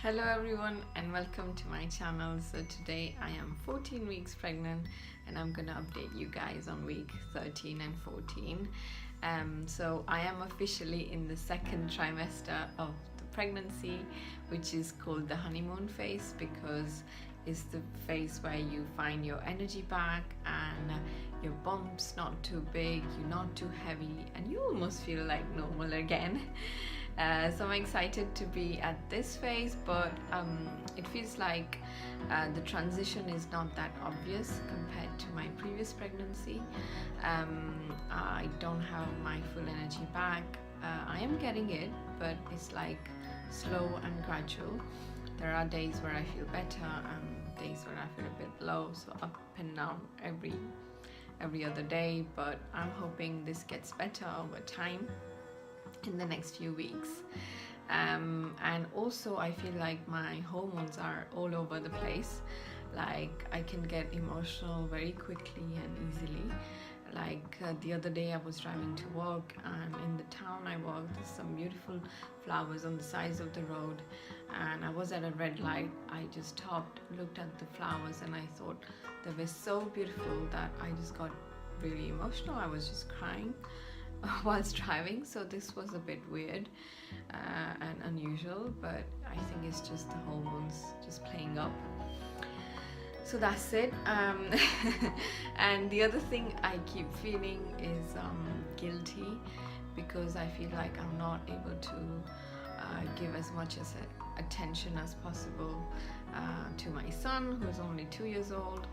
Hello everyone and welcome to my channel. So today I am 14 weeks pregnant and I'm gonna update you guys on week 13 and 14. So I am officially in the second trimester of the pregnancy, which is called the honeymoon phase because it's the phase where you find your energy back and your bump's not too big, you're not too heavy, and you almost feel like normal again. So I'm excited to be at this phase, but it feels like the transition is not that obvious compared to my previous pregnancy. I don't have my full energy back. I am getting it, but it's like slow and gradual. There are days where I feel better and days where I feel a bit low, so up and down every other day, but I'm hoping this gets better over time in the next few weeks. And also I feel like my hormones are all over the place. Like I can get emotional very quickly and easily. Like the other day I was driving to work, and in the town I work there's some beautiful flowers on the sides of the road, and I was at a red light. I just stopped, looked at the flowers, and I thought they were so beautiful that I just got really emotional. I was just crying whilst driving, so this was a bit weird and unusual, but I think it's just the hormones just playing up. So that's it. And the other thing I keep feeling is guilty, because I feel like I'm not able to give as much attention as possible to my son, who's only 2 years old.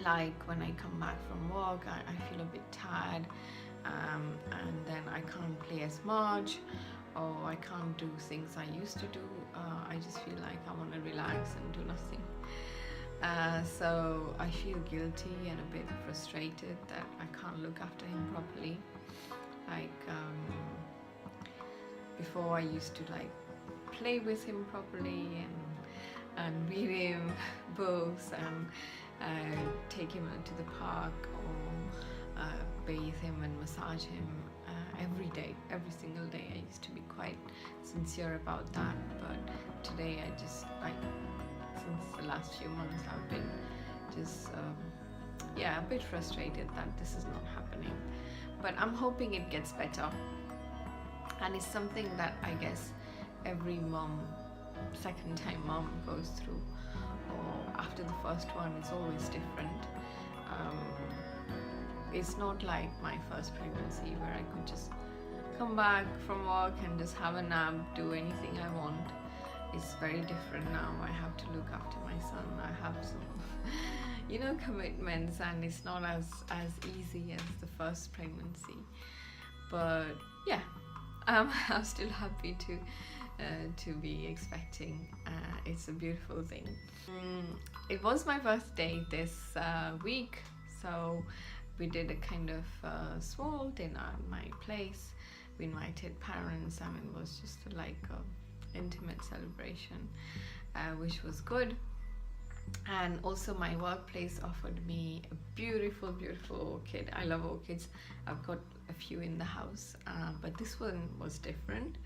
Like when I come back from work, I feel a bit tired, and then I can't play as much, or I can't do things I used to do. I just feel like I want to relax and do nothing. So I feel guilty and a bit frustrated that I can't look after him properly. Like before I used to like play with him properly and read him books and take him to the park, or bathe him and massage him every day, every single day. I used to be quite sincere about that, but today I just like, since the last few months I've been just a bit frustrated that this is not happening, but I'm hoping it gets better. And it's something that I guess every mom, second time mom, goes through, or after the first one it's always different. It's not like my first pregnancy where I could just come back from work and just have a nap, do anything I want. It's very different now. I have to look after my son. I have some commitments, and it's not as easy as the first pregnancy. But yeah, I'm still happy to be expecting. It's a beautiful thing. It was my birthday this week, so we did a kind of small dinner at my place. We invited parents, and it was just like a intimate celebration, which was good. And also my workplace offered me a beautiful orchid. I love orchids. I've got a few in the house, but this one was different.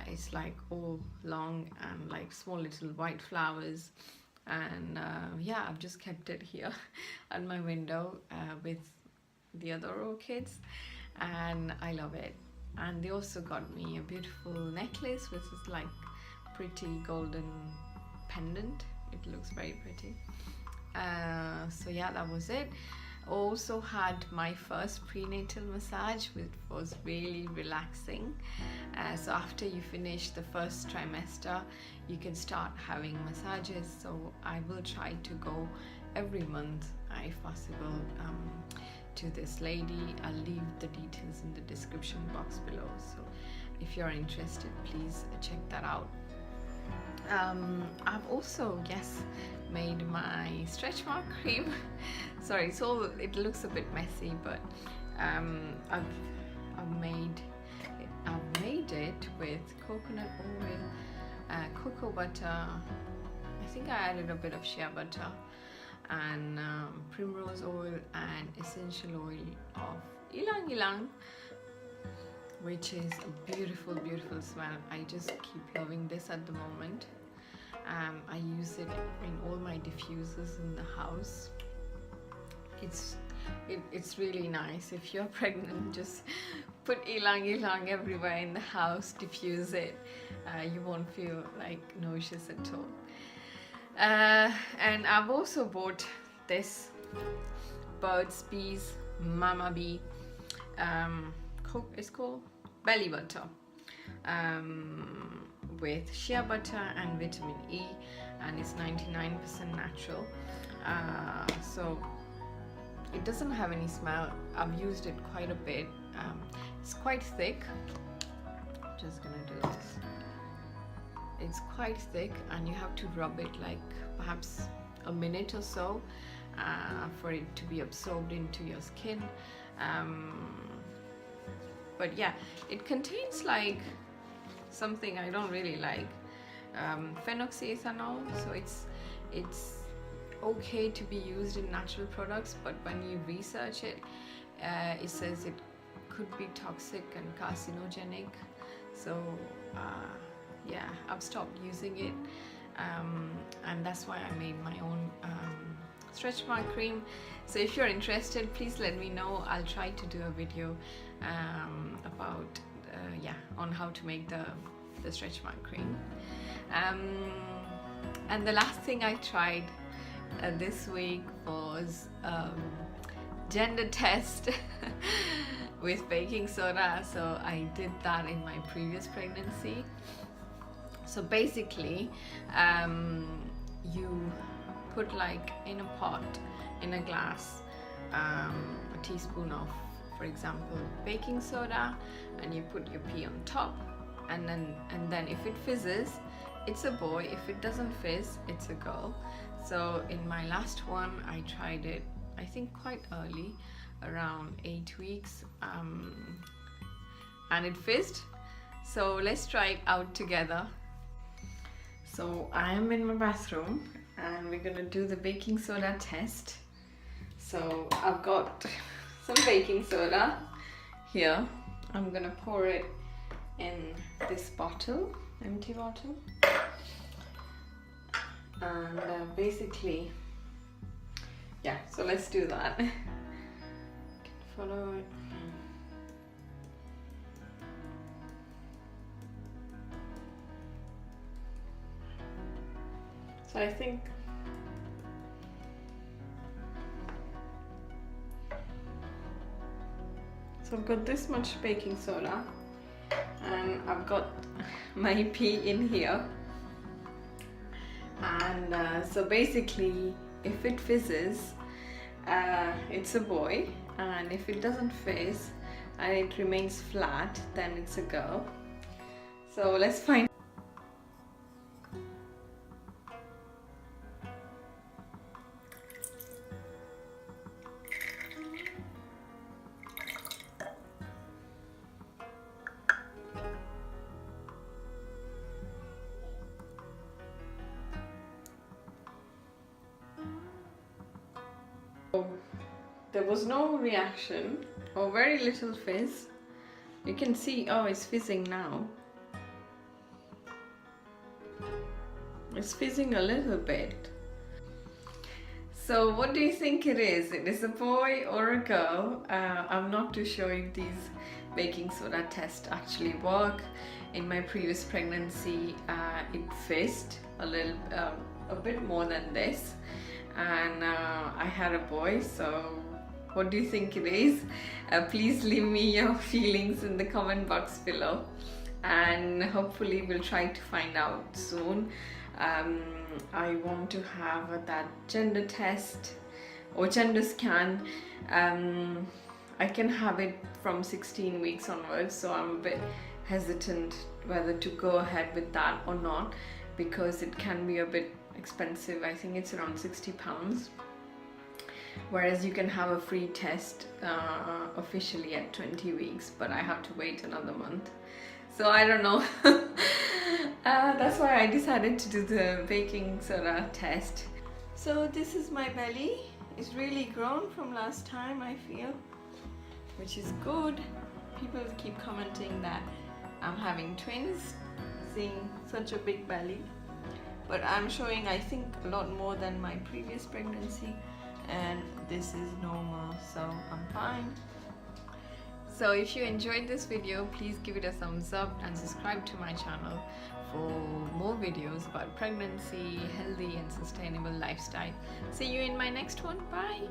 It's like all long and like small little white flowers, and I've just kept it here at my window with the other orchids, and I love it. And they also got me a beautiful necklace with this like pretty golden pendant. It looks very pretty. So yeah, that was it. Also had my first prenatal massage, which was really relaxing. So after you finish the first trimester, you can start having massages. So I will try to go every month if possible to this lady. I'll leave the details in the description box below, so if you're interested, please check that out. I've also made my stretch mark cream. Sorry, it looks a bit messy, but I've made it with coconut oil, cocoa butter. I think I added a bit of shea butter, and primrose oil and essential oil of ylang ylang, which is a beautiful, beautiful smell. I just keep loving this at the moment. I use it in all my diffusers in the house. It's really nice. If you're pregnant, just put ylang ylang everywhere in the house, diffuse it. You won't feel like nauseous at all. And I've also bought this Birds Bees Mama Bee, it's called belly butter, with shea butter and vitamin E, and it's 99% natural. So it doesn't have any smell. I've used it quite a bit. It's quite thick. Just gonna do this. It's quite thick, and you have to rub it like perhaps a minute or so for it to be absorbed into your skin. But yeah, it contains like something I don't really like, phenoxyethanol, so it's okay to be used in natural products, but when you research it, it says it could be toxic and carcinogenic. So yeah, I've stopped using it, and that's why I made my own stretch mark cream. So if you're interested, please let me know. I'll try to do a video about on how to make the stretch mark cream. And the last thing I tried this week was gender test with baking soda. So I did that in my previous pregnancy. So basically, you put like in a pot, in a glass, a teaspoon of, for example, baking soda, and you put your pea on top, and then if it fizzes, it's a boy. If it doesn't fizz, it's a girl. So in my last one, I tried it, I think quite early, around 8 weeks, and it fizzed. So let's try it out together. So I am in my bathroom, and we're gonna do the baking soda test. So I've got some baking soda here. I'm gonna pour it in this bottle, empty bottle, and basically, yeah, so let's do that. You can follow it. So I think so I've got this much baking soda, and I've got my pea in here, and so basically if it fizzes, it's a boy, and if it doesn't fizz and it remains flat, then it's a girl. So let's find. There was no reaction, or very little fizz. You can see, oh, it's fizzing now. It's fizzing a little bit. So what do you think it is? It is a boy or a girl? I'm not too sure if these baking soda tests actually work. In my previous pregnancy, it fizzed a little, a bit more than this, and I had a boy. So what do you think it is? Please leave me your feelings in the comment box below, and hopefully we'll try to find out soon. I want to have that gender test or gender scan. I can have it from 16 weeks onwards, so I'm a bit hesitant whether to go ahead with that or not, because it can be a bit expensive. I think it's around £60, whereas you can have a free test officially at 20 weeks, but I have to wait another month. So I don't know. That's why I decided to do the baking soda test. So this is my belly. It's really grown from last time, I feel, which is good. people keep commenting that I'm having twins, seeing such a big belly, but I'm showing, I think, a lot more than my previous pregnancy, and this is normal, so I'm fine. So if you enjoyed this video, please give it a thumbs up and subscribe to my channel for more videos about pregnancy, healthy and sustainable lifestyle. See you in my next one. Bye.